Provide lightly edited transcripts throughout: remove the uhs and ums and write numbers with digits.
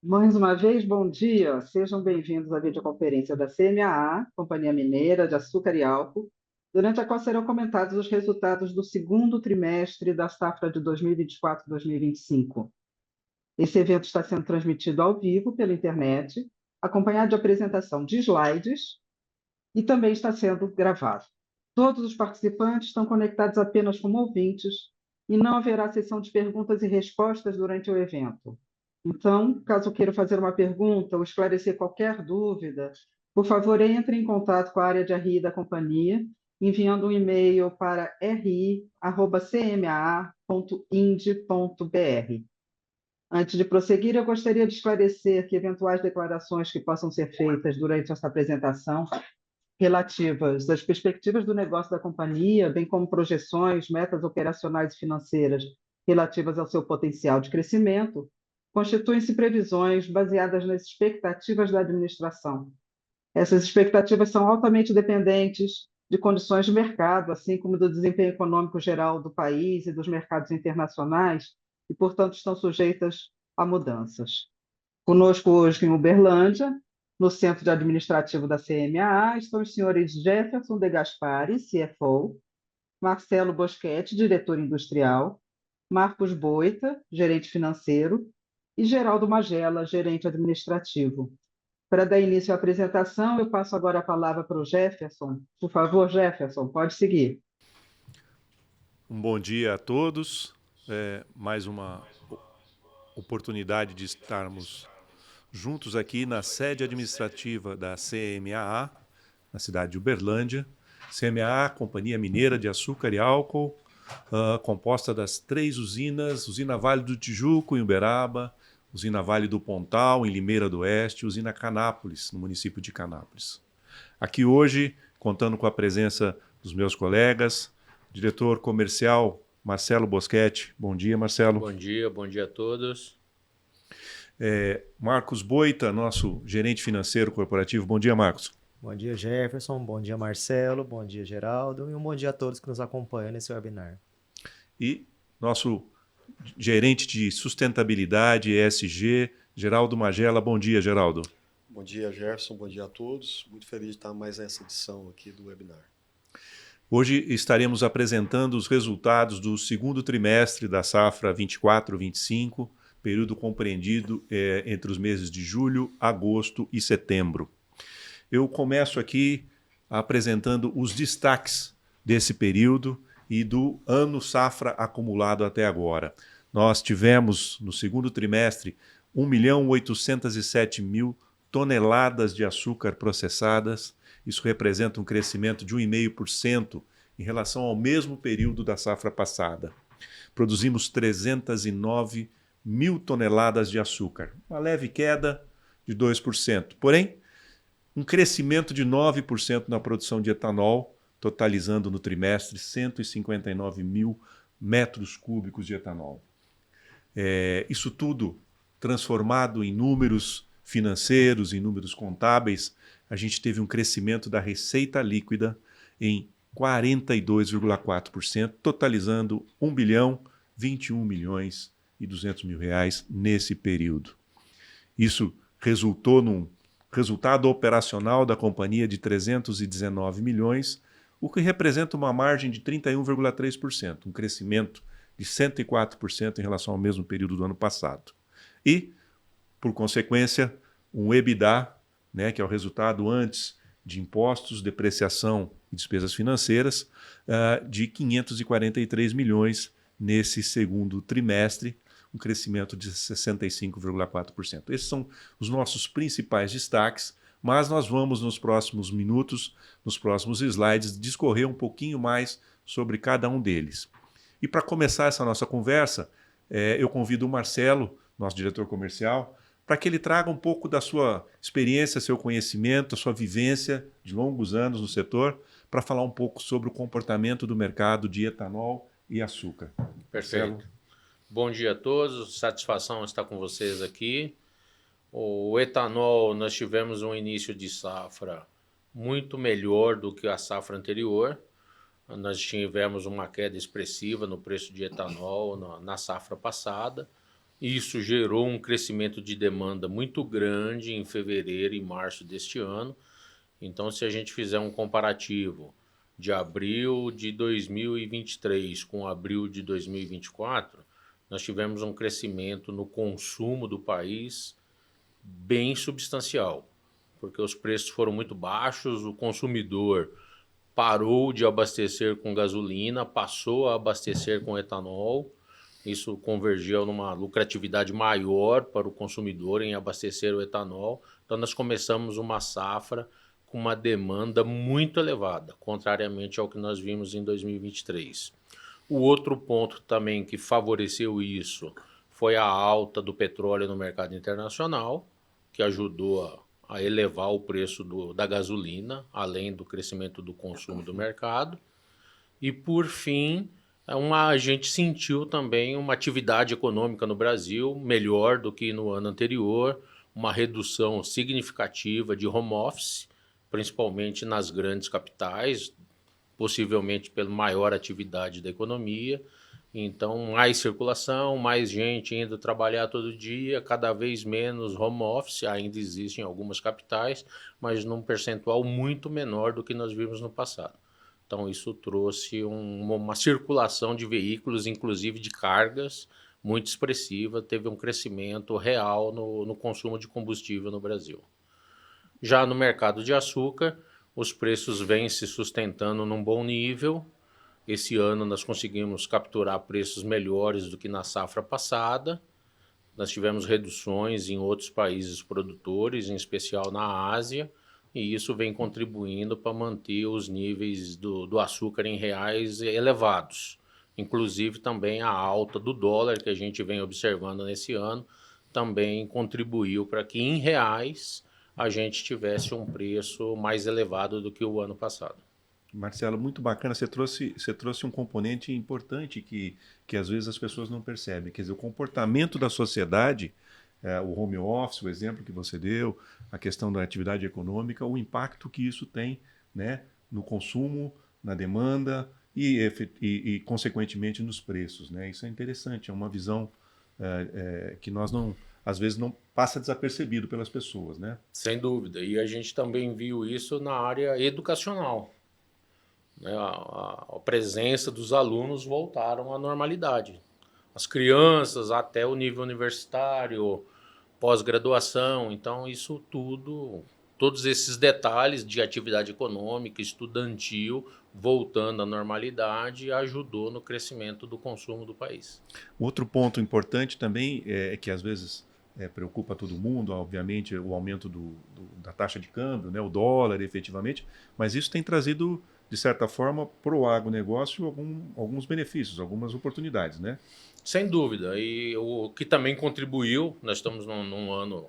Mais uma vez, bom dia. Sejam bem-vindos à videoconferência da CMAA, Companhia Mineira de Açúcar e Álcool, durante a qual serão comentados os resultados do segundo trimestre da safra de 2024-2025. Esse evento está sendo transmitido ao vivo pela internet, acompanhado de apresentação de slides e também está sendo gravado. Todos os participantes estão conectados apenas como ouvintes e não haverá sessão de perguntas e respostas durante o evento. Então, caso queira fazer uma pergunta ou esclarecer qualquer dúvida, por favor, entre em contato com a área de RI da companhia, enviando um e-mail para ri@cmaa.ind.br. Antes de prosseguir, eu gostaria de esclarecer que eventuais declarações que possam ser feitas durante essa apresentação relativas às perspectivas do negócio da companhia, bem como projeções, metas operacionais e financeiras relativas ao seu potencial de crescimento, constituem-se previsões baseadas nas expectativas da administração. Essas expectativas são altamente dependentes de condições de mercado, assim como do desempenho econômico geral do país e dos mercados internacionais, e, portanto, estão sujeitas a mudanças. Conosco hoje em Uberlândia, no Centro Administrativo da CMAA, estão os senhores Jefferson de Gaspari, CFO, Marcelo Boschetti, diretor industrial, Marcos Boita, gerente financeiro, e Geraldo Magela, gerente administrativo. Para dar início à apresentação, eu passo agora a palavra para o Jefferson. Por favor, Jefferson, pode seguir. Um bom dia a todos. Mais uma oportunidade de estarmos juntos aqui na sede administrativa da CMAA, na cidade de Uberlândia. CMAA, Companhia Mineira de Açúcar e Álcool, composta das 3 usinas: Usina Vale do Tijuco, em Uberaba; Usina Vale do Pontal, em Limeira do Oeste; Usina Canápolis, no município de Canápolis. Aqui hoje, contando com a presença dos meus colegas, diretor comercial Marcelo Boschetti. Bom dia, Marcelo. Bom dia a todos. Marcos Boita, nosso gerente financeiro corporativo. Bom dia, Marcos. Bom dia, Jefferson. Bom dia, Marcelo. Bom dia, Geraldo. E um bom dia a todos que nos acompanham nesse webinar. E nosso gerente de sustentabilidade e ESG, Geraldo Magela. Bom dia, Geraldo. Bom dia, Jefferson. Bom dia a todos. Muito feliz de estar mais nessa edição aqui do webinar. Hoje estaremos apresentando os resultados do segundo trimestre da safra 24-25, período compreendido entre os meses de julho, agosto e setembro. Eu começo aqui apresentando os destaques desse período e do ano safra acumulado até agora. Nós tivemos, no segundo trimestre, 1.807.000 toneladas de açúcar processadas. Isso representa um crescimento de 1,5% em relação ao mesmo período da safra passada. Produzimos 309.000 toneladas de açúcar, uma leve queda de 2%. Porém, um crescimento de 9% na produção de etanol, totalizando no trimestre 159.000 metros cúbicos de etanol. Isso tudo transformado em números financeiros, em números contábeis, a gente teve um crescimento da receita líquida em 42,4%, totalizando R$ 1.021.200.000 nesse período. Isso resultou num resultado operacional da companhia de 319 milhões, o que representa uma margem de 31,3%, um crescimento de 104% em relação ao mesmo período do ano passado. E, por consequência, um EBITDA, que é o resultado antes de impostos, depreciação e despesas financeiras, de 543 milhões nesse segundo trimestre, um crescimento de 65,4%. Esses são os nossos principais destaques, mas nós vamos nos próximos minutos, nos próximos slides, discorrer um pouquinho mais sobre cada um deles. E para começar essa nossa conversa, eu convido o Marcelo, nosso diretor comercial, para que ele traga um pouco da sua experiência, seu conhecimento, a sua vivência de longos anos no setor, para falar um pouco sobre o comportamento do mercado de etanol e açúcar. Perfeito. Marcelo. Bom dia a todos, satisfação estar com vocês aqui. O etanol, nós tivemos um início de safra muito melhor do que a safra anterior. Nós tivemos uma queda expressiva no preço de etanol na safra passada. Isso gerou um crescimento de demanda muito grande em fevereiro e março deste ano. Então, se a gente fizer um comparativo de abril de 2023 com abril de 2024, nós tivemos um crescimento no consumo do país bem substancial, porque os preços foram muito baixos, o consumidor parou de abastecer com gasolina, passou a abastecer com etanol. Isso convergiu numa lucratividade maior para o consumidor em abastecer o etanol. Então, nós começamos uma safra com uma demanda muito elevada, contrariamente ao que nós vimos em 2023. O outro ponto também que favoreceu isso foi a alta do petróleo no mercado internacional, que ajudou a elevar o preço da gasolina, além do crescimento do consumo do mercado. E, por fim, a gente sentiu também uma atividade econômica no Brasil melhor do que no ano anterior, uma redução significativa de home office, principalmente nas grandes capitais, possivelmente pela maior atividade da economia. Então, mais circulação, mais gente indo trabalhar todo dia, cada vez menos home office, ainda existem algumas capitais, mas num percentual muito menor do que nós vimos no passado. Então, isso trouxe uma circulação de veículos, inclusive de cargas, muito expressiva, teve um crescimento real no consumo de combustível no Brasil. Já no mercado de açúcar, os preços vêm se sustentando num bom nível. Esse ano nós conseguimos capturar preços melhores do que na safra passada. Nós tivemos reduções em outros países produtores, em especial na Ásia, e isso vem contribuindo para manter os níveis do açúcar em reais elevados. Inclusive também a alta do dólar que a gente vem observando nesse ano também contribuiu para que em reais a gente tivesse um preço mais elevado do que o ano passado. Marcelo, muito bacana. Você trouxe um componente importante que às vezes as pessoas não percebem. Quer dizer, o comportamento da sociedade, o home office, o exemplo que você deu, a questão da atividade econômica, o impacto que isso tem, né, no consumo, na demanda e consequentemente, nos preços, né? Isso é interessante, é uma visão que nós às vezes não passa desapercebido pelas pessoas, né? Sem dúvida. E a gente também viu isso na área educacional. A presença dos alunos voltaram à normalidade. As crianças até o nível universitário, pós-graduação, então isso tudo, todos esses detalhes de atividade econômica, estudantil, voltando à normalidade, ajudou no crescimento do consumo do país. Outro ponto importante também é que às vezes preocupa todo mundo, obviamente, o aumento da taxa de câmbio, né, o dólar efetivamente, mas isso tem trazido, de certa forma, para o agronegócio alguns benefícios, algumas oportunidades, né? Sem dúvida. E o que também contribuiu, nós estamos num ano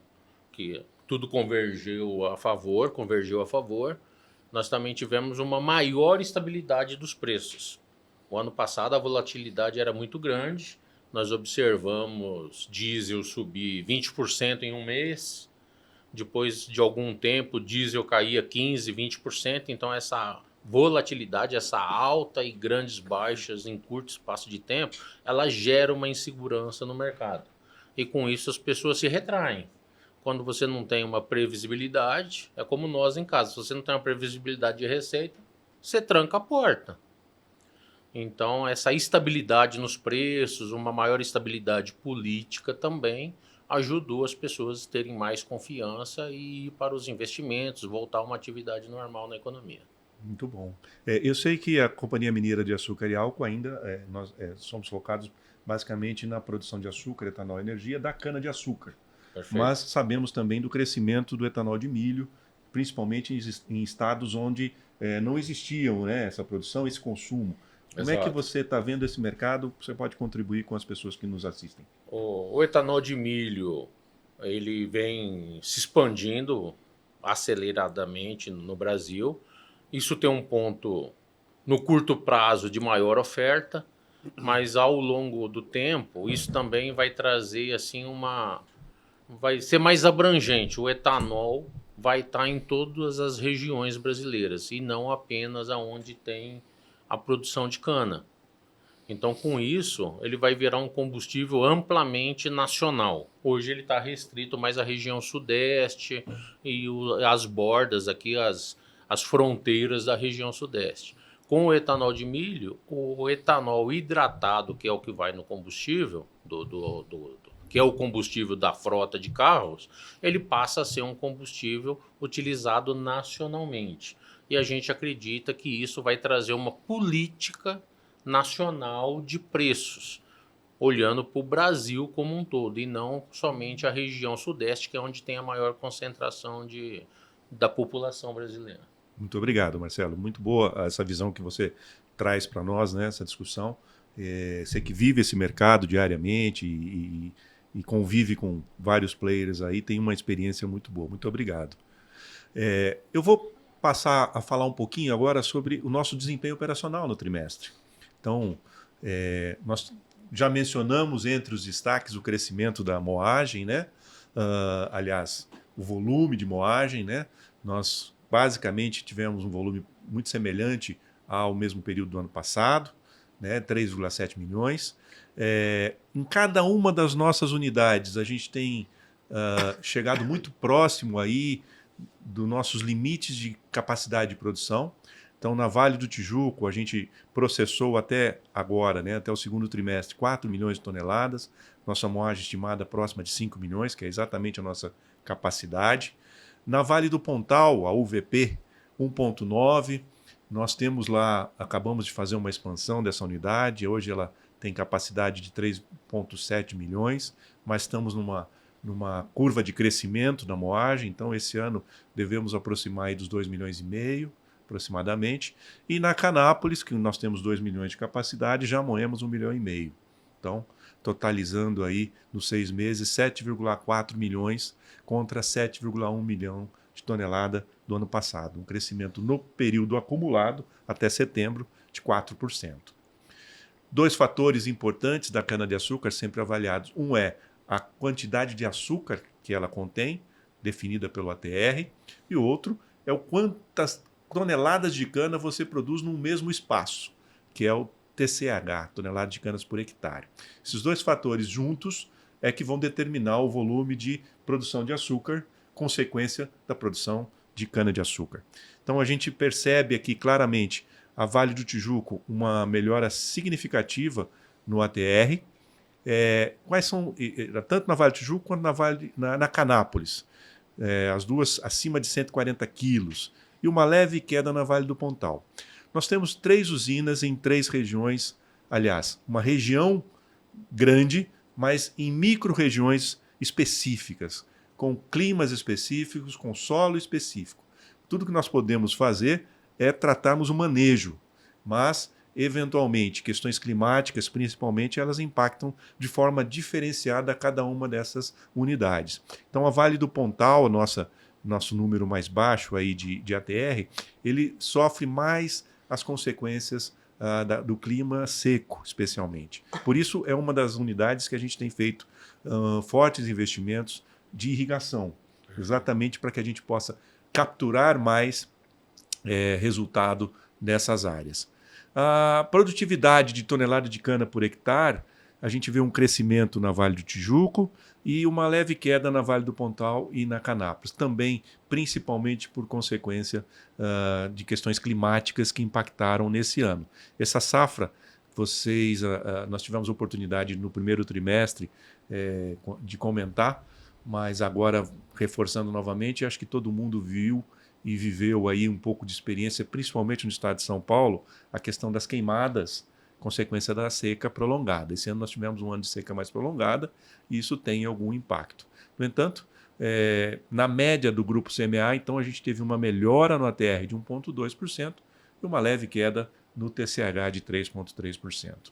que tudo convergiu a favor, nós também tivemos uma maior estabilidade dos preços. O ano passado a volatilidade era muito grande, nós observamos diesel subir 20% em um mês, depois de algum tempo diesel caía 15%, 20%, então essa volatilidade, essa alta e grandes baixas em curto espaço de tempo, ela gera uma insegurança no mercado. E com isso as pessoas se retraem. Quando você não tem uma previsibilidade, é como nós em casa, se você não tem uma previsibilidade de receita, você tranca a porta. Então essa estabilidade nos preços, uma maior estabilidade política também ajudou as pessoas a terem mais confiança e ir para os investimentos, voltar a uma atividade normal na economia. Muito bom. Eu sei que a Companhia Mineira de Açúcar e Álcool ainda, nós somos focados basicamente na produção de açúcar, etanol e energia da cana-de-açúcar. Perfeito. Mas sabemos também do crescimento do etanol de milho, principalmente em estados onde não existiam, né, essa produção, esse consumo. Como é que você está vendo esse mercado? Você pode contribuir com as pessoas que nos assistem. O etanol de milho, ele vem se expandindo aceleradamente no Brasil. Isso tem um ponto no curto prazo de maior oferta, mas ao longo do tempo isso também vai trazer assim vai ser mais abrangente. O etanol vai estar em todas as regiões brasileiras e não apenas aonde tem a produção de cana. Então, com isso, ele vai virar um combustível amplamente nacional. Hoje ele está restrito mais à região sudeste e as bordas aqui, as fronteiras da região sudeste. Com o etanol de milho, o etanol hidratado, que é o que vai no combustível, que é o combustível da frota de carros, ele passa a ser um combustível utilizado nacionalmente. E a gente acredita que isso vai trazer uma política nacional de preços, olhando para o Brasil como um todo, e não somente a região sudeste, que é onde tem a maior concentração da população brasileira. Muito obrigado, Marcelo. Muito boa essa visão que você traz para nós, né, essa discussão. Você que vive esse mercado diariamente e convive com vários players aí, tem uma experiência muito boa. Muito obrigado. Eu vou passar a falar um pouquinho agora sobre o nosso desempenho operacional no trimestre. Então, nós já mencionamos entre os destaques o crescimento da moagem, né? Aliás, o volume de moagem, né? Nós basicamente tivemos um volume muito semelhante ao mesmo período do ano passado, né? 3,7 milhões. Em cada uma das nossas unidades, a gente tem chegado muito próximo aí dos nossos limites de capacidade de produção. Então, na Vale do Tijuco, a gente processou até agora, né, até o segundo trimestre, 4 milhões de toneladas. Nossa moagem estimada próxima de 5 milhões, que é exatamente a nossa capacidade. Na Vale do Pontal, a UVP 1,9. Nós temos lá, acabamos de fazer uma expansão dessa unidade. Hoje ela tem capacidade de 3,7 milhões, mas estamos numa curva de crescimento da moagem. Então, esse ano devemos aproximar aí dos 2,5 milhões, aproximadamente. E na Canápolis, que nós temos 2 milhões de capacidade, já moemos 1,5 milhão. Então, totalizando aí nos 6 meses 7,4 milhões contra 7,1 milhão de tonelada do ano passado. Um crescimento no período acumulado até setembro de 4%. Dois fatores importantes da cana-de-açúcar sempre avaliados. Um é a quantidade de açúcar que ela contém, definida pelo ATR, e o outro é o quantas toneladas de cana você produz num mesmo espaço, que é o TCH, toneladas de canas por hectare. Esses dois fatores juntos é que vão determinar o volume de produção de açúcar, consequência da produção de cana-de-açúcar. Então a gente percebe aqui claramente a Vale do Tijuco uma melhora significativa no ATR. Quais são, tanto na Vale do Tijuco quanto na Canápolis, as duas acima de 140 quilos, e uma leve queda na Vale do Pontal. Nós temos 3 usinas em 3 regiões, aliás, uma região grande, mas em micro-regiões específicas, com climas específicos, com solo específico. Tudo que nós podemos fazer é tratarmos o manejo, mas, eventualmente, questões climáticas, principalmente, elas impactam de forma diferenciada cada uma dessas unidades. Então, a Vale do Pontal, nosso número mais baixo aí de ATR, ele sofre mais as consequências do clima seco, especialmente. Por isso, é uma das unidades que a gente tem feito fortes investimentos de irrigação, exatamente para que a gente possa capturar mais resultado nessas áreas. A produtividade de tonelada de cana por hectare, a gente vê um crescimento na Vale do Tijuco e uma leve queda na Vale do Pontal e na Canápolis, também principalmente por consequência de questões climáticas que impactaram nesse ano. Essa safra, nós tivemos a oportunidade no primeiro trimestre de comentar, mas agora, reforçando novamente, acho que todo mundo viu e viveu aí um pouco de experiência, principalmente no estado de São Paulo, a questão das queimadas, consequência da seca prolongada. Esse ano nós tivemos um ano de seca mais prolongada e isso tem algum impacto. No entanto, na média do grupo CMA, então a gente teve uma melhora no ATR de 1,2% e uma leve queda no TCH de 3,3%.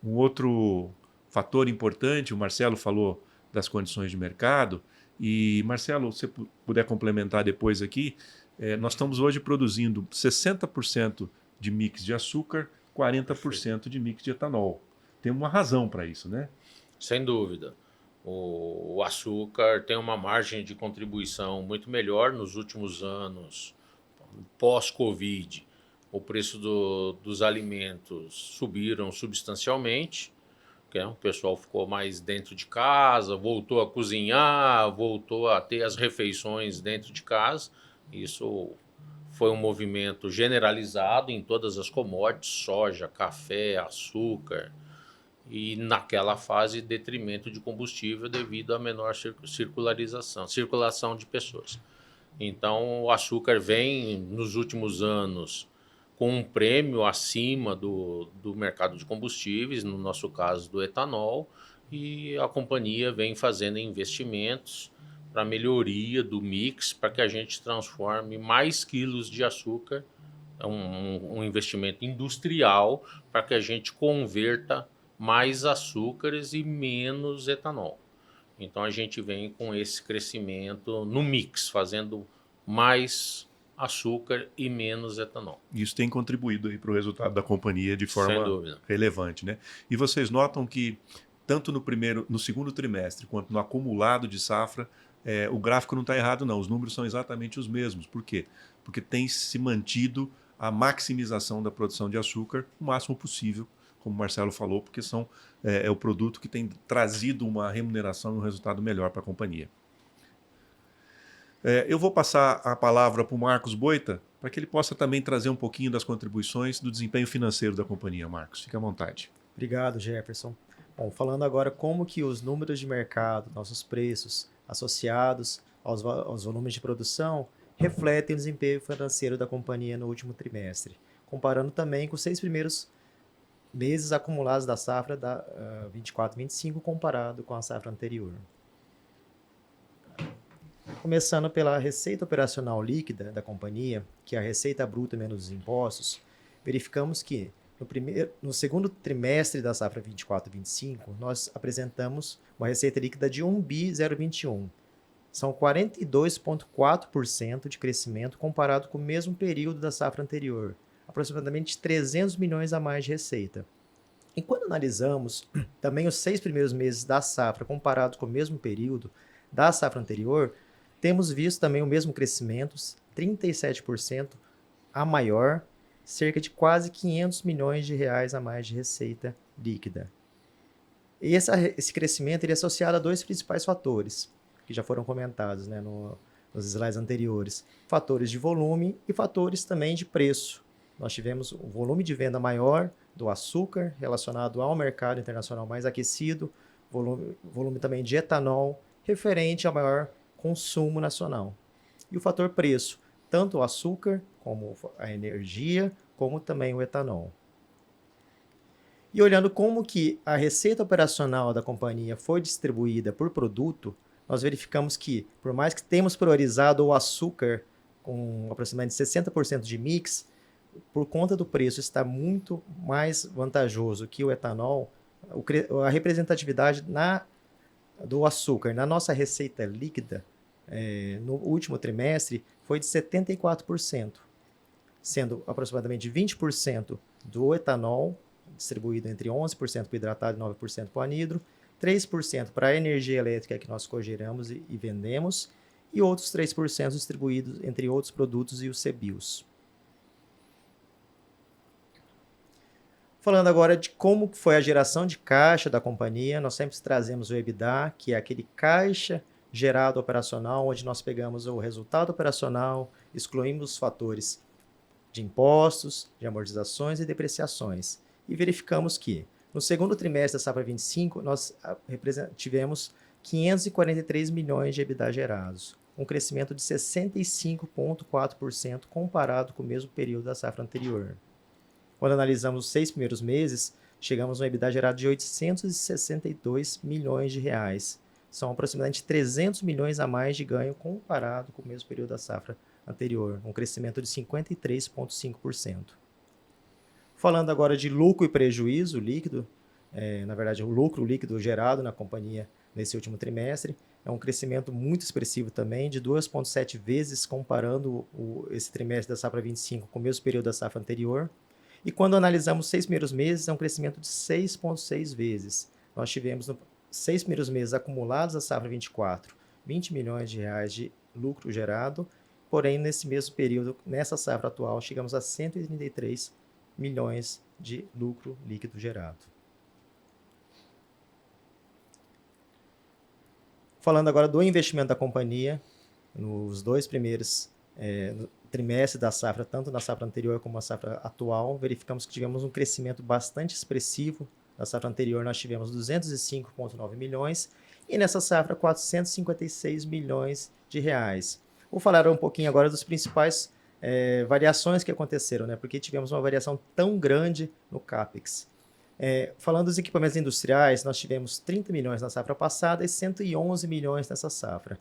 Um outro fator importante, o Marcelo falou das condições de mercado, e Marcelo, se você puder complementar depois aqui, nós estamos hoje produzindo 60% de mix de açúcar, 40% de mix de etanol. Tem uma razão para isso, né? Sem dúvida. O açúcar tem uma margem de contribuição muito melhor nos últimos anos, pós-Covid. o preço dos alimentos subiram substancialmente, que o pessoal ficou mais dentro de casa, voltou a cozinhar, voltou a ter as refeições dentro de casa. Isso foi um movimento generalizado em todas as commodities, soja, café, açúcar, e naquela fase detrimento de combustível devido à menor circulação de pessoas. Então o açúcar vem nos últimos anos com um prêmio acima do mercado de combustíveis, no nosso caso do etanol, e a companhia vem fazendo investimentos para melhoria do mix, para que a gente transforme mais quilos de açúcar, um investimento industrial, para que a gente converta mais açúcares e menos etanol. Então a gente vem com esse crescimento no mix, fazendo mais açúcar e menos etanol. Isso tem contribuído para o resultado da companhia de forma relevante, né? E vocês notam que tanto no segundo trimestre quanto no acumulado de safra, o gráfico não está errado, não. Os números são exatamente os mesmos. Por quê? Porque tem se mantido a maximização da produção de açúcar o máximo possível, como o Marcelo falou, porque é o produto que tem trazido uma remuneração e um resultado melhor para a companhia. Eu vou passar a palavra para o Marcos Boita, para que ele possa também trazer um pouquinho das contribuições do desempenho financeiro da companhia. Marcos, fique à vontade. Obrigado, Jefferson. Bom, falando agora como que os números de mercado, nossos preços associados aos volumes de produção, refletem o desempenho financeiro da companhia no último trimestre, comparando também com os 6 primeiros meses acumulados da safra da 24/25 comparado com a safra anterior. Começando pela receita operacional líquida da companhia, que é a receita bruta menos os impostos, verificamos que no segundo trimestre da safra 24/25, nós apresentamos uma receita líquida de 1.021. São 42,4% de crescimento comparado com o mesmo período da safra anterior, aproximadamente 300 milhões a mais de receita. E quando analisamos também os 6 primeiros meses da safra comparado com o mesmo período da safra anterior, temos visto também o mesmo crescimento, 37% a maior, cerca de quase 500 milhões de reais a mais de receita líquida. E esse crescimento ele é associado a 2 principais fatores, que já foram comentados, né, nos slides anteriores. Fatores de volume e fatores também de preço. Nós tivemos o volume de venda maior do açúcar, relacionado ao mercado internacional mais aquecido, volume também de etanol, referente ao maior consumo nacional. E o fator preço, tanto o açúcar, como a energia, como também o etanol. E olhando como que a receita operacional da companhia foi distribuída por produto, nós verificamos que, por mais que tenhamos priorizado o açúcar com aproximadamente 60% de mix, por conta do preço estar muito mais vantajoso que o etanol, a representatividade do açúcar na nossa receita líquida no último trimestre foi de 74%, sendo aproximadamente 20% do etanol, distribuído entre 11% para o hidratado e 9% para o anidro, 3% para a energia elétrica que nós cogeramos e vendemos, e outros 3% distribuídos entre outros produtos e os CBIOS. Falando agora de como foi a geração de caixa da companhia, nós sempre trazemos o EBITDA, que é aquele caixa gerado operacional, onde nós pegamos o resultado operacional, excluímos os fatores de impostos, de amortizações e depreciações. E verificamos que, no segundo trimestre da safra 25, nós tivemos 543 milhões de EBITDA gerados, um crescimento de 65,4% comparado com o mesmo período da safra anterior. Quando analisamos os 6 primeiros meses, chegamos a um EBITDA gerado de 862 milhões de reais. São aproximadamente 300 milhões a mais de ganho comparado com o mesmo período da safra anterior, um crescimento de 53,5%. Falando agora de lucro e prejuízo líquido, na verdade o lucro líquido gerado na companhia nesse último trimestre, é um crescimento muito expressivo também, de 2,7 vezes comparando esse trimestre da safra 25 com o mesmo período da safra anterior. E quando analisamos os 6 primeiros meses, é um crescimento de 6,6 vezes. Nós tivemos, nos 6 primeiros meses acumulados da safra 24, 20 milhões de reais de lucro gerado, porém, nesse mesmo período, nessa safra atual, chegamos a 133 milhões de lucro líquido gerado. Falando agora do investimento da companhia, nos 2 primeiros trimestres da safra, tanto na safra anterior como na safra atual, verificamos que tivemos um crescimento bastante expressivo. Na safra anterior nós tivemos 205,9 milhões e nessa safra 456 milhões de reais. Vou falar um pouquinho agora dos principais variações que aconteceram, né? Porque tivemos uma variação tão grande no CAPEX. Falando dos equipamentos industriais, nós tivemos 30 milhões na safra passada e 111 milhões nessa safra.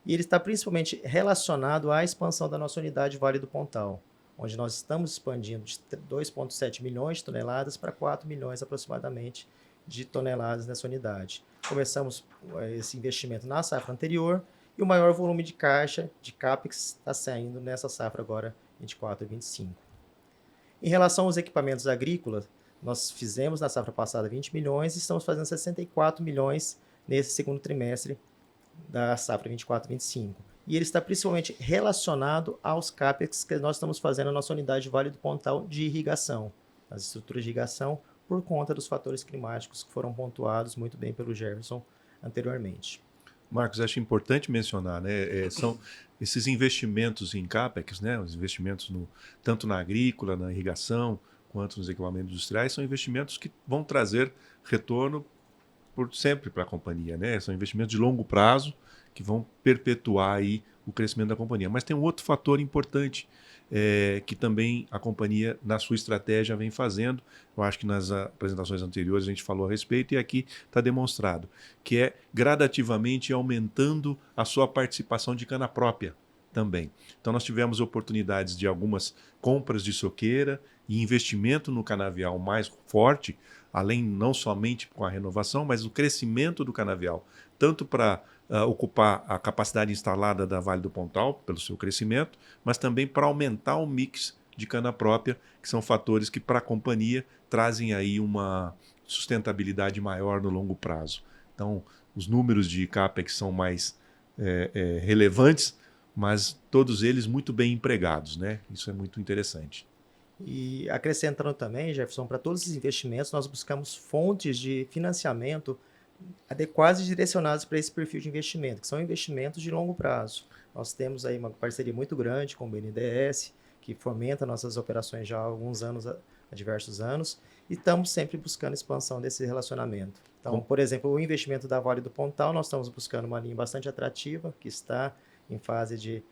E ele está principalmente relacionado à expansão da nossa unidade Vale do Pontal, onde nós estamos expandindo de 2,7 milhões de toneladas para 4 milhões aproximadamente de toneladas nessa unidade. Começamos esse investimento na safra anterior e o maior volume de caixa de CAPEX está saindo nessa safra agora 24 e 25. Em relação aos equipamentos agrícolas, nós fizemos na safra passada 20 milhões e estamos fazendo 64 milhões nesse segundo trimestre da safra 24 e 25. E ele está principalmente relacionado aos CAPEX que nós estamos fazendo na nossa unidade Vale do Pontal de irrigação, as estruturas de irrigação, por conta dos fatores climáticos que foram pontuados muito bem pelo Jefferson anteriormente. Marcos, acho importante mencionar, né? São esses investimentos em CAPEX, né? Os investimentos tanto na agrícola, na irrigação, quanto nos equipamentos industriais, são investimentos que vão trazer retorno por sempre para a companhia, né? São investimentos de longo prazo que vão perpetuar aí o crescimento da companhia. Mas tem um outro fator importante que também a companhia, na sua estratégia, vem fazendo. Eu acho que nas apresentações anteriores a gente falou a respeito e aqui está demonstrado, que é gradativamente aumentando a sua participação de cana própria também. Então nós tivemos oportunidades de algumas compras de soqueira e investimento no canavial mais forte, além não somente com a renovação, mas o crescimento do canavial, tanto para ocupar a capacidade instalada da Vale do Pontal, pelo seu crescimento, mas também para aumentar o mix de cana própria, que são fatores que para a companhia trazem aí uma sustentabilidade maior no longo prazo. Então, os números de CAPEX são mais relevantes, mas todos eles muito bem empregados, né? Isso é muito interessante. E acrescentando também, Jefferson, para todos esses investimentos, nós buscamos fontes de financiamento adequadas e direcionadas para esse perfil de investimento, que são investimentos de longo prazo. Nós temos aí uma parceria muito grande com o BNDES, que fomenta nossas operações já há alguns anos, há diversos anos, e estamos sempre buscando expansão desse relacionamento. Então, por exemplo, o investimento da Vale do Pontal, nós estamos buscando uma linha bastante atrativa, que está em fase de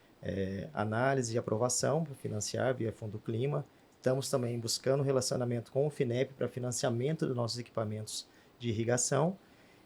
análise e aprovação para financiar via Fundo Clima. Estamos também buscando relacionamento com o FINEP para financiamento dos nossos equipamentos de irrigação.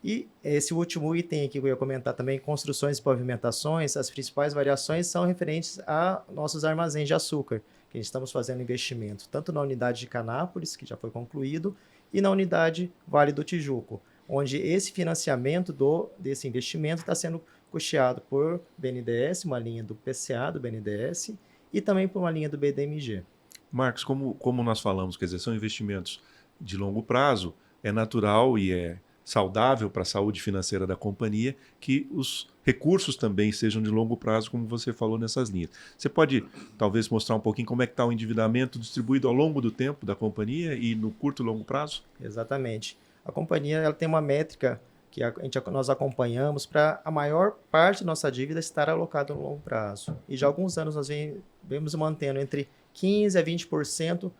E esse último item aqui que eu ia comentar também, construções e pavimentações, as principais variações são referentes a nossos armazéns de açúcar, que estamos fazendo investimento tanto na unidade de Canápolis, que já foi concluído, e na unidade Vale do Tijuco, onde esse financiamento desse investimento está sendo custeado por BNDES, uma linha do PCA, do BNDES, e também por uma linha do BDMG. Marcos, como nós falamos, quer dizer, são investimentos de longo prazo, é natural e é saudável para a saúde financeira da companhia que os recursos também sejam de longo prazo, como você falou nessas linhas. Você pode, talvez, mostrar um pouquinho como é que está o endividamento distribuído ao longo do tempo da companhia e no curto e longo prazo? Exatamente. A companhia ela tem uma métrica que nós acompanhamos para a maior parte da nossa dívida estar alocada no longo prazo. E já há alguns anos nós vemos mantendo entre 15% a 20%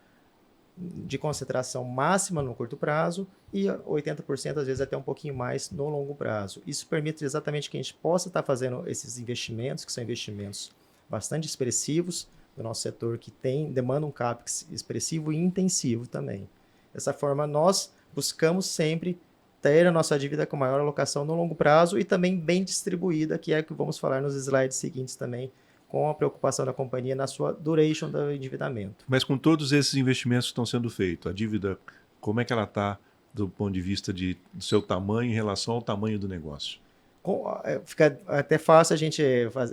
de concentração máxima no curto prazo e 80%, às vezes até um pouquinho mais, no longo prazo. Isso permite exatamente que a gente possa estar fazendo esses investimentos, que são investimentos bastante expressivos do nosso setor, que demanda um CAPEX expressivo e intensivo também. Dessa forma, nós buscamos sempre ter a nossa dívida com maior alocação no longo prazo e também bem distribuída, que é o que vamos falar nos slides seguintes também, com a preocupação da companhia na sua duration do endividamento. Mas com todos esses investimentos que estão sendo feitos, a dívida, como é que ela está do ponto de vista do seu tamanho em relação ao tamanho do negócio? Fica até fácil a gente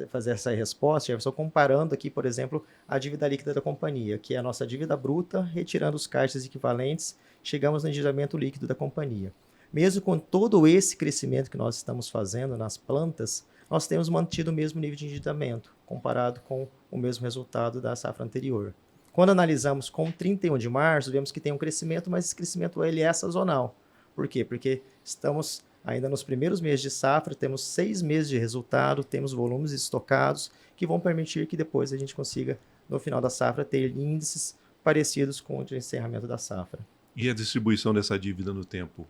fazer essa resposta, Jefferson, comparando aqui, por exemplo, a dívida líquida da companhia, que é a nossa dívida bruta, retirando os caixas equivalentes, chegamos no endividamento líquido da companhia. Mesmo com todo esse crescimento que nós estamos fazendo nas plantas, nós temos mantido o mesmo nível de endividamento, comparado com o mesmo resultado da safra anterior. Quando analisamos com 31 de março, vemos que tem um crescimento, mas esse crescimento ele é sazonal. Por quê? Porque estamos ainda nos primeiros meses de safra, temos 6 meses de resultado, temos volumes estocados que vão permitir que depois a gente consiga, no final da safra, ter índices parecidos com o de encerramento da safra. E a distribuição dessa dívida no tempo?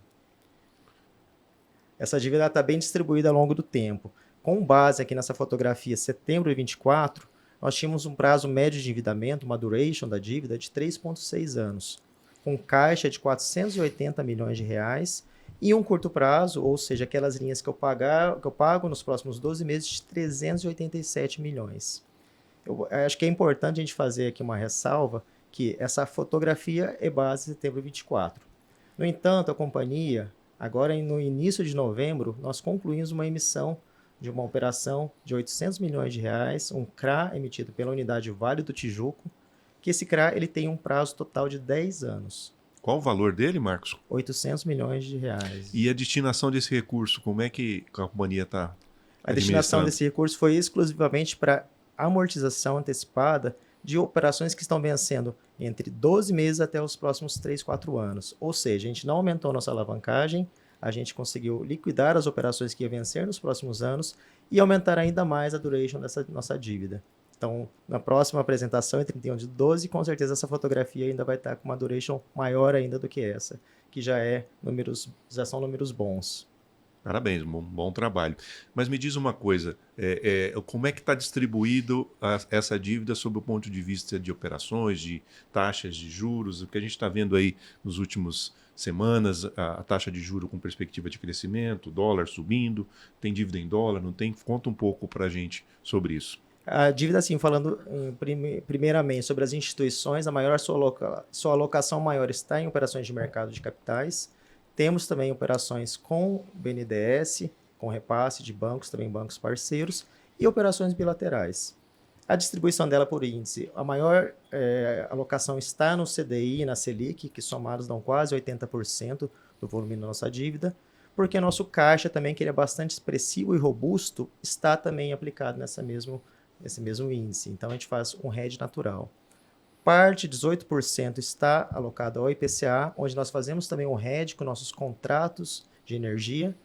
Essa dívida está bem distribuída ao longo do tempo. Com base aqui nessa fotografia, setembro de 24, nós tínhamos um prazo médio de endividamento, uma duration da dívida de 3,6 anos, com caixa de 480 milhões de reais e um curto prazo, ou seja, aquelas linhas que eu pago nos próximos 12 meses, de 387 milhões. Eu acho que é importante a gente fazer aqui uma ressalva que essa fotografia é base de setembro de 24. No entanto, a companhia, agora no início de novembro, nós concluímos uma emissão de uma operação de 800 milhões de reais, um CRA emitido pela unidade Vale do Tijuco, que esse CRA ele tem um prazo total de 10 anos. Qual o valor dele, Marcos? 800 milhões de reais. E a destinação desse recurso, como é que a companhia está? A destinação desse recurso foi exclusivamente para amortização antecipada de operações que estão vencendo entre 12 meses até os próximos 3, 4 anos. Ou seja, a gente não aumentou nossa alavancagem, a gente conseguiu liquidar as operações que iam vencer nos próximos anos e aumentar ainda mais a duration dessa nossa dívida. Então, na próxima apresentação, em 31 de 12, com certeza essa fotografia ainda vai estar com uma duration maior ainda do que essa, que já são números bons. Parabéns, bom trabalho. Mas me diz uma coisa, como é que está distribuído essa dívida sob o ponto de vista de operações, de taxas de juros? O que a gente está vendo aí nos últimos semanas, a taxa de juros com perspectiva de crescimento, o dólar subindo, tem dívida em dólar, não tem? Conta um pouco para a gente sobre isso. A dívida, assim, falando primeiramente sobre as instituições, sua alocação maior está em operações de mercado de capitais. Temos também operações com BNDES, com repasse de bancos, também bancos parceiros, e operações bilaterais. A distribuição dela por índice, a maior alocação está no CDI e na Selic, que somados dão quase 80% do volume da nossa dívida, porque nosso caixa também, que ele é bastante expressivo e robusto, está também aplicado nesse mesmo índice. Então, a gente faz um hedge natural. Parte, 18%, está alocado ao IPCA, onde nós fazemos também um hedge com nossos contratos de energia,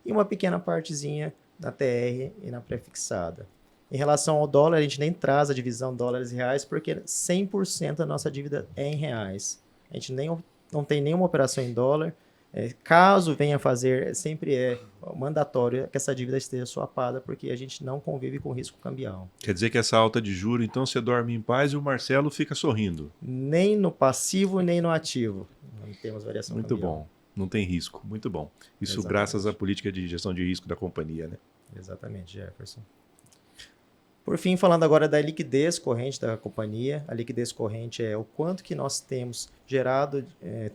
e uma pequena partezinha na TR e na prefixada. Em relação ao dólar, a gente nem traz a divisão dólares e reais, porque 100% da nossa dívida é em reais. A gente não tem nenhuma operação em dólar. Caso venha fazer, sempre é mandatório que essa dívida esteja swapada, porque a gente não convive com risco cambial. Quer dizer que essa alta de juros, então você dorme em paz e o Marcelo fica sorrindo. Nem no passivo, nem no ativo. Não temos variação Muito cambial. bom. Não tem risco. Muito bom. Isso Exatamente. Graças à política de gestão de risco da companhia, né? Exatamente, Jefferson. Por fim, falando agora da liquidez corrente da companhia. A liquidez corrente é o quanto que nós temos gerado,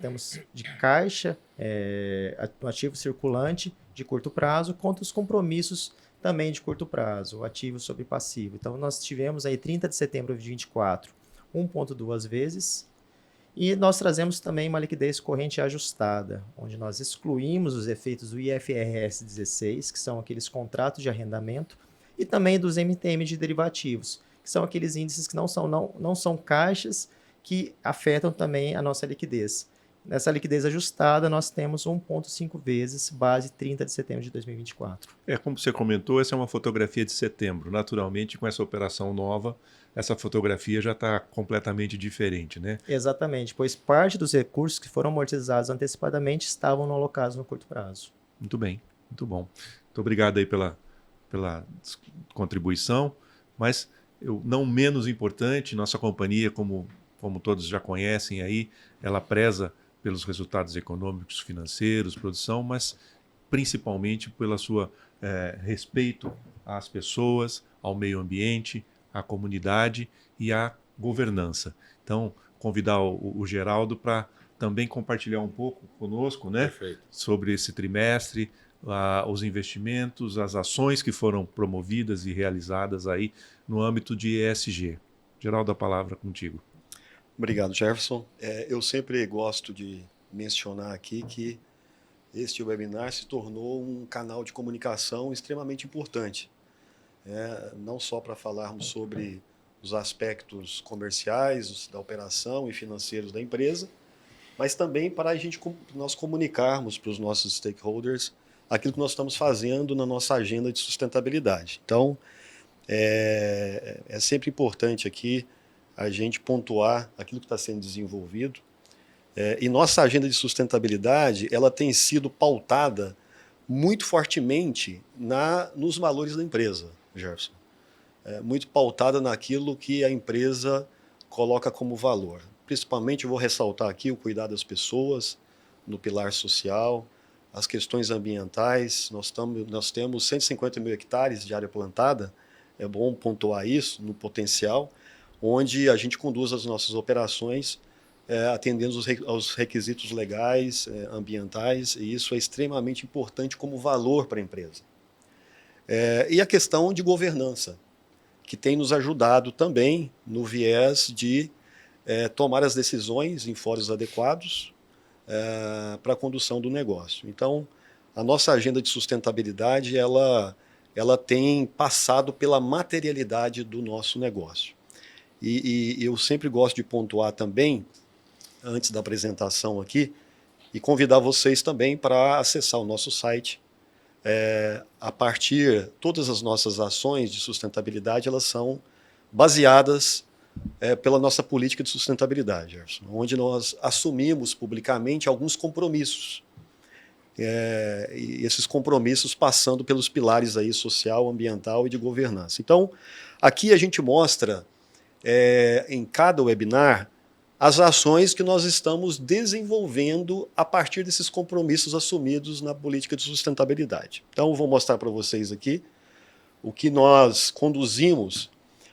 temos de caixa, ativo circulante de curto prazo, contra os compromissos também de curto prazo, o ativo sobre passivo. Então, nós tivemos aí 30 de setembro de 24, 1,2 vezes. E nós trazemos também uma liquidez corrente ajustada, onde nós excluímos os efeitos do IFRS 16, que são aqueles contratos de arrendamento, e também dos MTM de derivativos, que são aqueles índices que não são caixas que afetam também a nossa liquidez. Nessa liquidez ajustada, nós temos 1,5 vezes base 30 de setembro de 2024. Como você comentou, essa é uma fotografia de setembro. Naturalmente, com essa operação nova, essa fotografia já está completamente diferente, né? Exatamente, pois parte dos recursos que foram amortizados antecipadamente estavam alocados no curto prazo. Muito bem, muito bom. Muito obrigado aí pela contribuição, mas não menos importante, nossa companhia, como todos já conhecem aí, ela preza pelos resultados econômicos, financeiros, produção, mas principalmente pela sua respeito às pessoas, ao meio ambiente, à comunidade e à governança. Então, convidar o Geraldo para também compartilhar um pouco conosco, né, sobre esse trimestre, os investimentos, as ações que foram promovidas e realizadas aí no âmbito de ESG. Geraldo, a palavra contigo. Obrigado, Jefferson. Eu sempre gosto de mencionar aqui que este webinar se tornou um canal de comunicação extremamente importante. não só para falarmos sobre os aspectos comerciais da operação e financeiros da empresa, mas também para nós comunicarmos para os nossos stakeholders aquilo que nós estamos fazendo na nossa agenda de sustentabilidade. Então, é sempre importante aqui a gente pontuar aquilo que está sendo desenvolvido. E nossa agenda de sustentabilidade, ela tem sido pautada muito fortemente nos valores da empresa, Jefferson. Muito pautada naquilo que a empresa coloca como valor. Principalmente, eu vou ressaltar aqui o cuidado das pessoas, no pilar social, as questões ambientais. Nós temos 150 mil hectares de área plantada, é bom pontuar isso, no potencial, onde a gente conduz as nossas operações atendendo aos requisitos legais, ambientais, e isso é extremamente importante como valor para a empresa. E a questão de governança, que tem nos ajudado também no viés de tomar as decisões em fóruns adequados para a condução do negócio. Então, a nossa agenda de sustentabilidade, ela tem passado pela materialidade do nosso negócio. E eu sempre gosto de pontuar também, antes da apresentação aqui, e convidar vocês também para acessar o nosso site. Todas as nossas ações de sustentabilidade, elas são baseadas pela nossa política de sustentabilidade, Jefferson, onde nós assumimos publicamente alguns compromissos. E esses compromissos passando pelos pilares aí social, ambiental e de governança. Então, aqui a gente mostra, em cada webinar, as ações que nós estamos desenvolvendo a partir desses compromissos assumidos na política de sustentabilidade. Então, eu vou mostrar para vocês aqui o que nós conduzimos.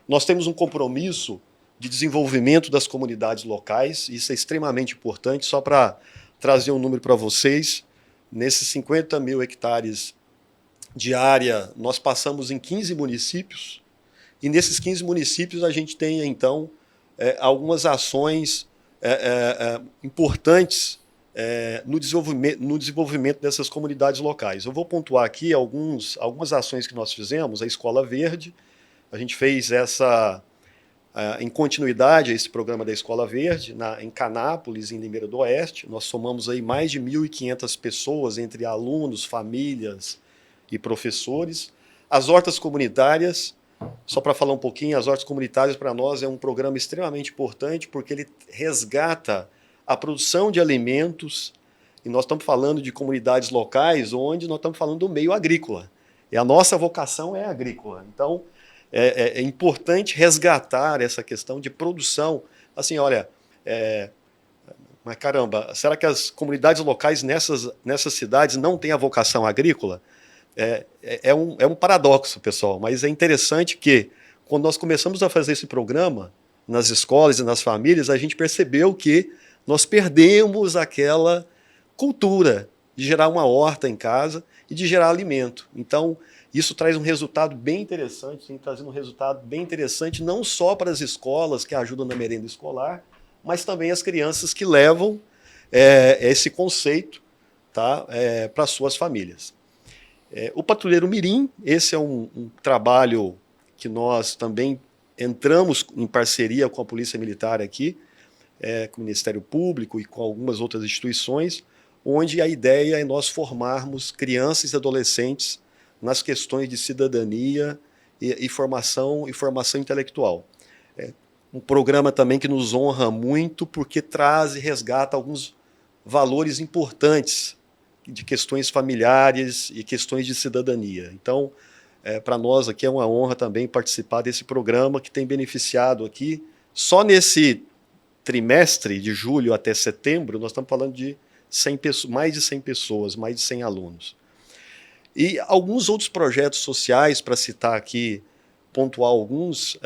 Nós temos um compromisso de desenvolvimento das comunidades locais, isso é extremamente importante, só para trazer um número para vocês. Nesses 50 mil hectares de área, nós passamos em 15 municípios, e nesses 15 municípios a gente tem, então, algumas ações importantes no desenvolvimento dessas comunidades locais. Eu vou pontuar aqui algumas ações que nós fizemos. A Escola Verde, a gente fez em continuidade a esse programa da Escola Verde, em Canápolis, em Limeira do Oeste. Nós somamos aí mais de 1.500 pessoas, entre alunos, famílias e professores. As hortas comunitárias, só para falar um pouquinho, as hortas comunitárias para nós é um programa extremamente importante porque ele resgata a produção de alimentos, e nós estamos falando de comunidades locais onde nós estamos falando do meio agrícola. E a nossa vocação é agrícola. Então, é importante resgatar essa questão de produção. Assim, olha, mas caramba, será que as comunidades locais nessas cidades não têm a vocação agrícola? É um paradoxo, pessoal, mas é interessante que, quando nós começamos a fazer esse programa nas escolas e nas famílias, a gente percebeu que nós perdemos aquela cultura de gerar uma horta em casa e de gerar alimento. Então, isso traz um resultado bem interessante, tem trazido um resultado bem interessante não só para as escolas que ajudam na merenda escolar, mas também as crianças que levam esse conceito, tá, para suas famílias. O Patrulheiro Mirim, esse é um trabalho que nós também entramos em parceria com a Polícia Militar aqui, com o Ministério Público e com algumas outras instituições, onde a ideia é nós formarmos crianças e adolescentes nas questões de cidadania e formação intelectual. Um programa também que nos honra muito porque traz e resgata alguns valores importantes de questões familiares e questões de cidadania. Então, para nós aqui é uma honra também participar desse programa que tem beneficiado aqui, só nesse trimestre, de julho até setembro, nós estamos falando de mais de 100 pessoas, mais de 100 alunos. E alguns outros projetos sociais, para citar aqui, pontuar alguns,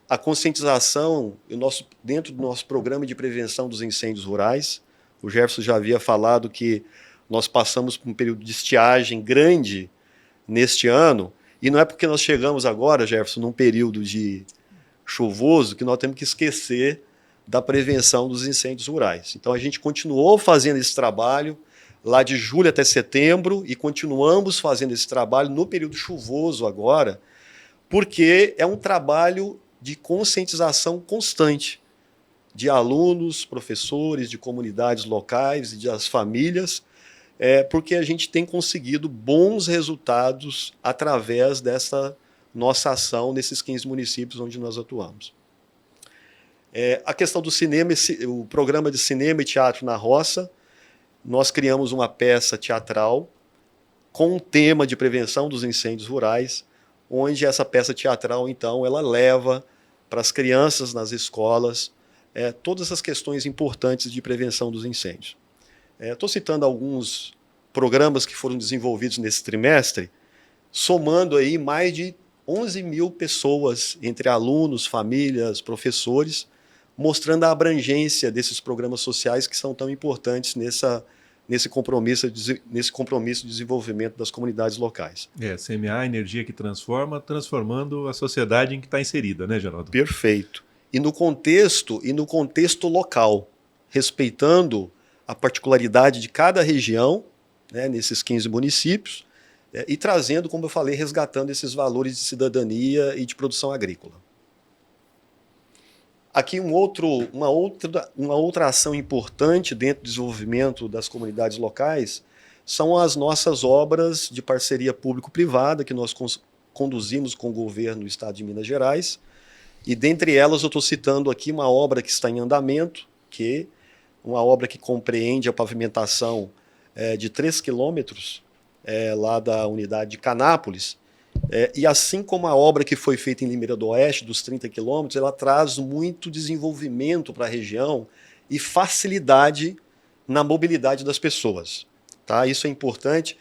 a conscientização dentro do nosso programa de prevenção dos incêndios rurais. O Jefferson já havia falado que nós passamos por um período de estiagem grande neste ano, e não é porque nós chegamos agora, Jefferson, num período de chuvoso, que nós temos que esquecer da prevenção dos incêndios rurais. Então, a gente continuou fazendo esse trabalho lá de julho até setembro e continuamos fazendo esse trabalho no período chuvoso agora, porque é um trabalho de conscientização constante de alunos, professores, de comunidades locais e das famílias, porque a gente tem conseguido bons resultados através dessa nossa ação nesses 15 municípios onde nós atuamos. A questão do cinema, o programa de cinema e teatro na roça, nós criamos uma peça teatral com um tema de prevenção dos incêndios rurais, onde essa peça teatral, então, ela leva para as crianças nas escolas todas as questões importantes de prevenção dos incêndios. Estou citando alguns programas que foram desenvolvidos nesse trimestre, somando aí mais de 11 mil pessoas, entre alunos, famílias, professores, mostrando a abrangência desses programas sociais que são tão importantes nesse compromisso de desenvolvimento das comunidades locais. Semear a energia que transforma, transformando a sociedade em que está inserida, né, Geraldo? Perfeito. E no contexto local, respeitando a particularidade de cada região, né, nesses 15 municípios, e trazendo, como eu falei, resgatando esses valores de cidadania e de produção agrícola. Aqui uma outra ação importante dentro do desenvolvimento das comunidades locais são as nossas obras de parceria público-privada que nós conduzimos com o governo do Estado de Minas Gerais. E dentre elas eu estou citando aqui uma obra que está em andamento, que é uma obra que compreende a pavimentação de 3 quilômetros lá da unidade de Canápolis. E assim como a obra que foi feita em Limeira do Oeste, dos 30 quilômetros, ela traz muito desenvolvimento para a região e facilidade na mobilidade das pessoas. Tá? Isso é importante.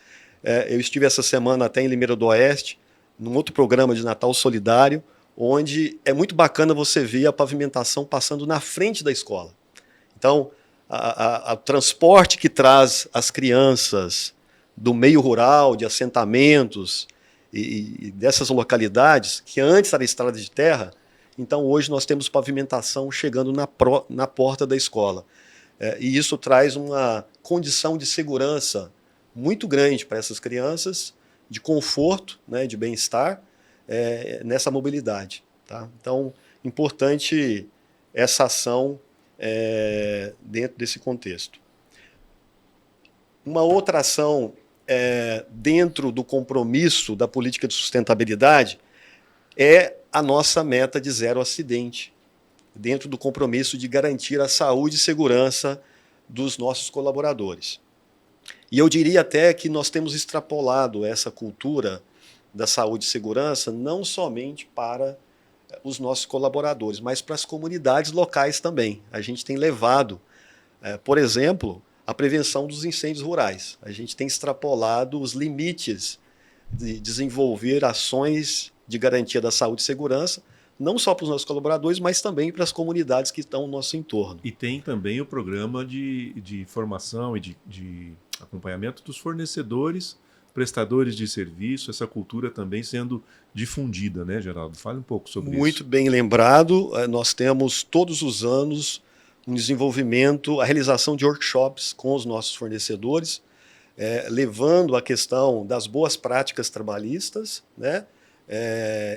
Eu estive essa semana até em Limeira do Oeste, num outro programa de Natal Solidário, onde é muito bacana você ver a pavimentação passando na frente da escola. Então, o transporte que traz as crianças do meio rural, de assentamentos e dessas localidades, que antes era estrada de terra, então hoje nós temos pavimentação chegando na porta da escola. E isso traz uma condição de segurança muito grande para essas crianças, de conforto, né, de bem-estar, nessa mobilidade. Tá? Então, importante essa ação dentro desse contexto. Uma outra ação dentro do compromisso da política de sustentabilidade é a nossa meta de 0 acidente, dentro do compromisso de garantir a saúde e segurança dos nossos colaboradores. E eu diria até que nós temos extrapolado essa cultura da saúde e segurança não somente para os nossos colaboradores, mas para as comunidades locais também. A gente tem levado, por exemplo, a prevenção dos incêndios rurais. A gente tem extrapolado os limites de desenvolver ações de garantia da saúde e segurança, não só para os nossos colaboradores, mas também para as comunidades que estão no nosso entorno. E tem também o programa de formação e de acompanhamento dos fornecedores, prestadores de serviço, essa cultura também sendo difundida, né, Geraldo? Fale um pouco sobre isso. Muito bem lembrado. Nós temos todos os anos um desenvolvimento, a realização de workshops com os nossos fornecedores, levando a questão das boas práticas trabalhistas, né,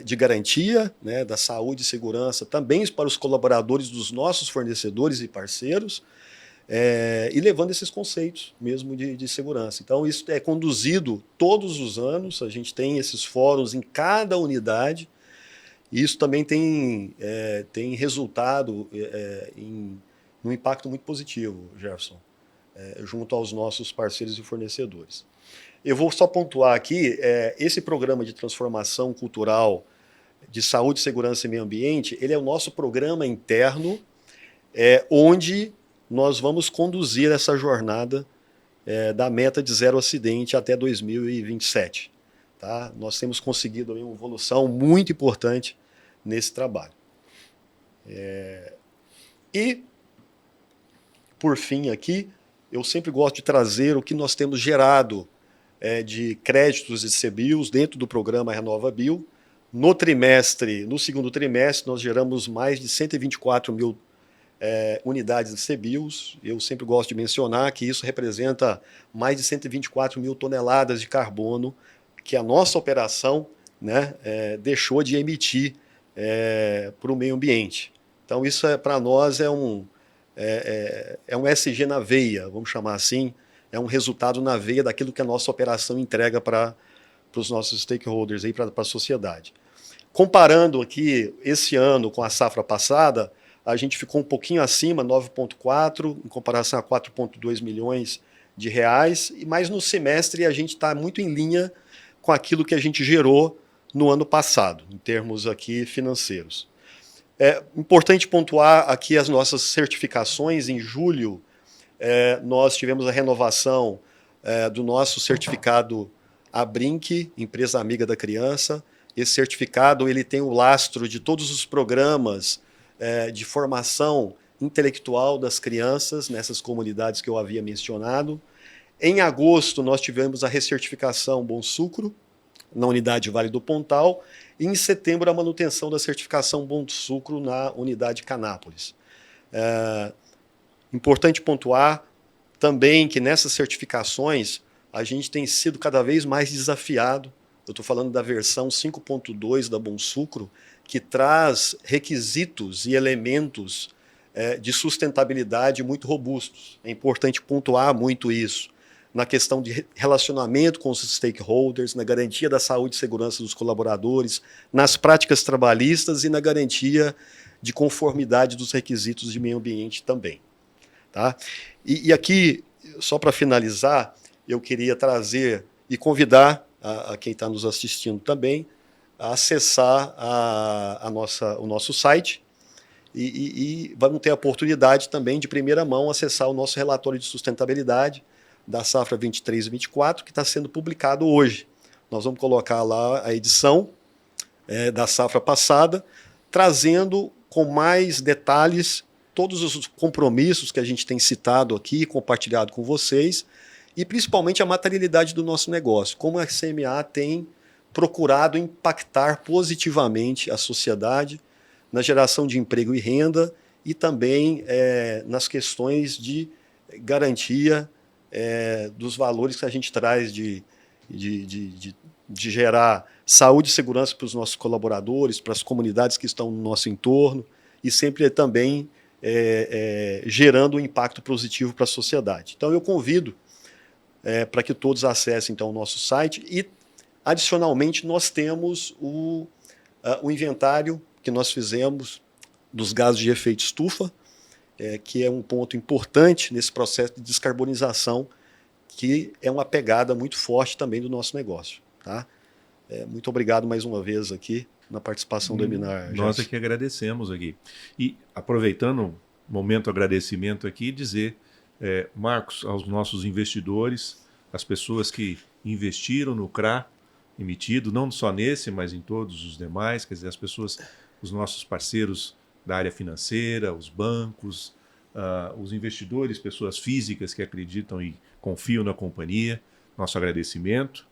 de garantia, né, da saúde e segurança, também para os colaboradores dos nossos fornecedores e parceiros, e levando esses conceitos mesmo de segurança. Então, isso é conduzido todos os anos, a gente tem esses fóruns em cada unidade, e isso também tem resultado em um impacto muito positivo, Jefferson, junto aos nossos parceiros e fornecedores. Eu vou só pontuar aqui, esse programa de transformação cultural de saúde, segurança e meio ambiente, ele é o nosso programa interno, onde nós vamos conduzir essa jornada da meta de 0 acidente até 2027. Tá? Nós temos conseguido uma evolução muito importante nesse trabalho. E, por fim aqui, eu sempre gosto de trazer o que nós temos gerado de créditos de CBIOS dentro do programa RenovaBio. No segundo trimestre, nós geramos mais de 124 mil unidades de CBIOS. Eu sempre gosto de mencionar que isso representa mais de 124 mil toneladas de carbono que a nossa operação né, deixou de emitir para o meio ambiente. Então, isso para nós é um SG na veia, vamos chamar assim, é um resultado na veia daquilo que a nossa operação entrega para os nossos stakeholders, para a sociedade. Comparando aqui esse ano com a safra passada, a gente ficou um pouquinho acima, 9,4, em comparação a 4,2 milhões de reais, mas no semestre a gente está muito em linha com aquilo que a gente gerou no ano passado, em termos aqui financeiros. É importante pontuar aqui as nossas certificações. Em julho, nós tivemos a renovação do nosso certificado ABRINC, Empresa Amiga da Criança. Esse certificado ele tem o lastro de todos os programas de formação intelectual das crianças nessas comunidades que eu havia mencionado. Em agosto, nós tivemos a recertificação Bom Sucro, na unidade Vale do Pontal, e em setembro a manutenção da certificação Bom Sucro na unidade Canápolis. Importante pontuar também que nessas certificações a gente tem sido cada vez mais desafiado. Eu estou falando da versão 5.2 da Bom Sucro, que traz requisitos e elementos de sustentabilidade muito robustos. É importante pontuar muito isso na questão de relacionamento com os stakeholders, na garantia da saúde e segurança dos colaboradores, nas práticas trabalhistas e na garantia de conformidade dos requisitos de meio ambiente também. Tá? E aqui, só para finalizar, eu queria trazer e convidar a quem está nos assistindo também a acessar o nosso site e vamos ter a oportunidade também de primeira mão acessar o nosso relatório de sustentabilidade da safra 23 e 24, que está sendo publicado hoje. Nós vamos colocar lá a edição da safra passada, trazendo com mais detalhes todos os compromissos que a gente tem citado aqui, compartilhado com vocês, e principalmente a materialidade do nosso negócio, como a CMA tem procurado impactar positivamente a sociedade na geração de emprego e renda e também nas questões de garantia dos valores que a gente traz de gerar saúde e segurança para os nossos colaboradores, para as comunidades que estão no nosso entorno e sempre também gerando um impacto positivo para a sociedade. Então eu convido para que todos acessem então, o nosso site e, adicionalmente, nós temos o inventário que nós fizemos dos gases de efeito estufa, que é um ponto importante nesse processo de descarbonização, que é uma pegada muito forte também do nosso negócio. Tá? Muito obrigado mais uma vez aqui na participação do webinar. Nós aqui agradecemos aqui. E aproveitando o momento agradecimento aqui, dizer, Marcos, aos nossos investidores, as pessoas que investiram no CRA emitido, não só nesse, mas em todos os demais, quer dizer, as pessoas, os nossos parceiros da área financeira, os bancos, os investidores, pessoas físicas que acreditam e confiam na companhia, nosso agradecimento.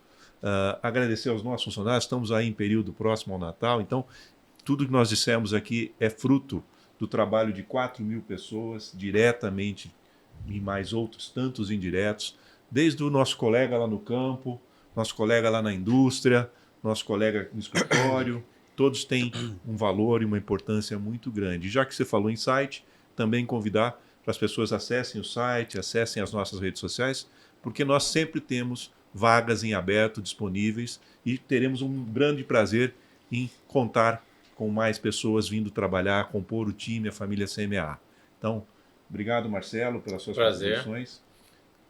Agradecer aos nossos funcionários, estamos aí em período próximo ao Natal, então tudo que nós dissemos aqui é fruto do trabalho de 4.000 pessoas, diretamente, e mais outros tantos indiretos, desde o nosso colega lá no campo, nosso colega lá na indústria, nosso colega no escritório, todos têm um valor e uma importância muito grande. Já que você falou em site, também convidar para as pessoas acessem o site, acessem as nossas redes sociais, porque nós sempre temos vagas em aberto disponíveis e teremos um grande prazer em contar com mais pessoas vindo trabalhar, compor o time, a família CMA. Então, obrigado, Marcelo, pelas suas contribuições.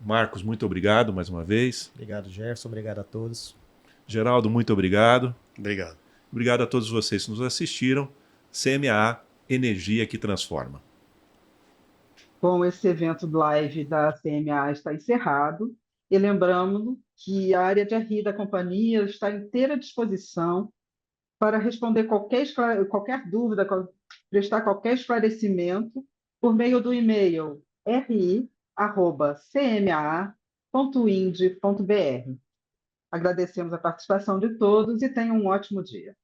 Marcos, muito obrigado mais uma vez. Obrigado, Gerson. Obrigado a todos. Geraldo, muito obrigado. Obrigado. Obrigado a todos vocês que nos assistiram. CMA, Energia que Transforma. Bom, esse evento live da CMA está encerrado. E lembramos que a área de RI da companhia está à inteira disposição para responder qualquer dúvida, prestar qualquer esclarecimento por meio do e-mail ri@cma.ind.br. Agradecemos a participação de todos e tenham um ótimo dia.